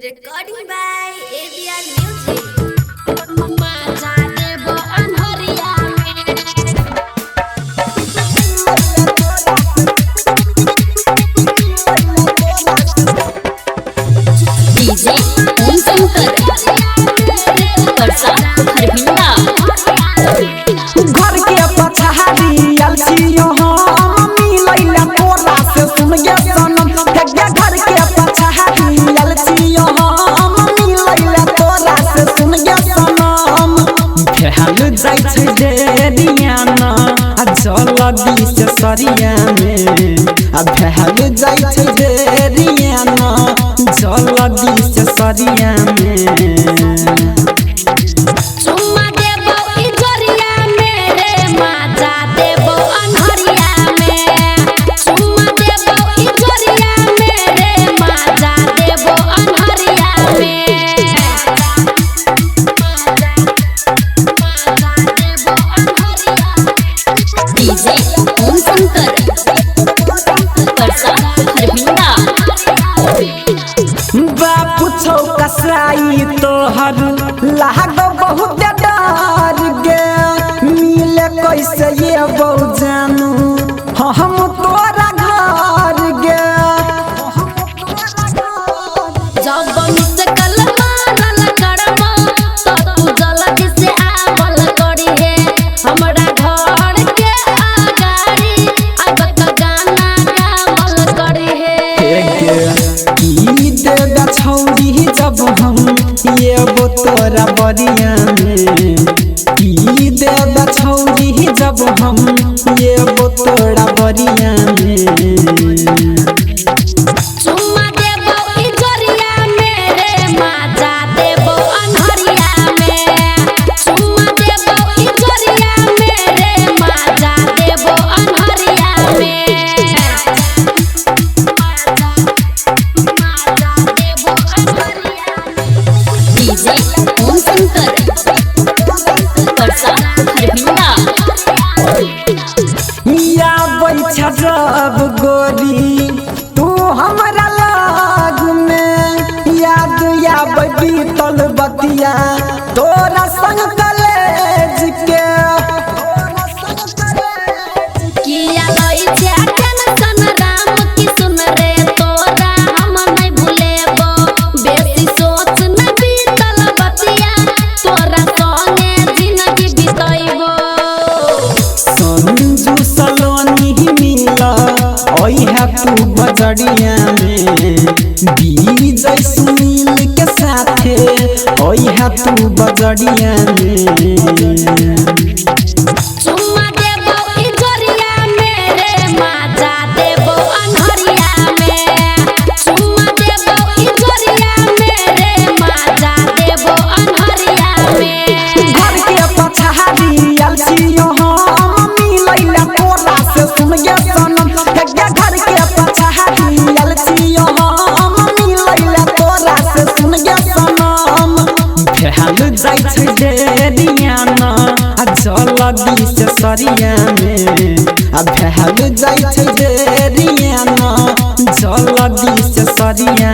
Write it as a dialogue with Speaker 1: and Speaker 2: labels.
Speaker 1: Recording by ABR Music.
Speaker 2: DJ Om Shankar Parsa Harbhinda
Speaker 3: घर के पछाड़ी अलसियो हम मिलैला तोरा से सुन गे सनम घर के पछाड़ी अलसियो हम मिलैला तोरा से सुन गे सनम भेल जाय छै देरियाना आ जल्दी से सरिया में आ भेल जाय छै देरियाना जल्दी से सरिया में
Speaker 2: डीजे ओम शंकर परसा हरभिंडा
Speaker 3: बापू छौ कसराई तोहर लाग बहुत डर गे मिले कैसे ये बहु जानू हम तोरा घर गे
Speaker 2: जब मुश्किल मानल करबो तो तू जल्दी से आवल करी है हमरा घर के आगाड़ी अब तो गाना गावल करी है
Speaker 3: की देगा छौरी जब हम ये वो तोरा बरिया में की देगा छौरी जब हम ये वो तोरा बरिया में
Speaker 2: चुम्मा देबो इजरिया मेरे माजा देबो अनहरिया में चुम्मा देबो इजरिया मेरे माजा देबो अनहरिया में माजा देबो अनहरिया डीजे ओम शंकर परसा हरभिंडा
Speaker 3: या बैठा जब गोरी तू हमरा लाग में याद या बीतल बतिया तोरा संग कलेज के
Speaker 2: किया लई छे टेंशन राम की सुन रे तोरा हम नहीं भूलेबो बेसी सोच न बीतल बतिया तोरा संगे जिंदगी बिताइबो
Speaker 3: संजू सलोनी मिला ओई है तू बजड़िया में विजय सुनील के साथे ओई है तू बजड़िया में
Speaker 2: चुम्मा देबो इजरिया मेरे माजा देबो अनहरिया में चुम्मा देबो इजरिया मेरे माजा देबो अनहरिया में
Speaker 3: घर के पछाड़ी अलसियो हम मिलैला तोरा से सुन गे सनम घर के पछाड़ी अलसियो हम मिलैला तोरा से सुन गे सनम भेल जाय छै देरियाना आ जल्दी से सरिया में आ भेल जाय छै देरियाना जल्दी से सरिया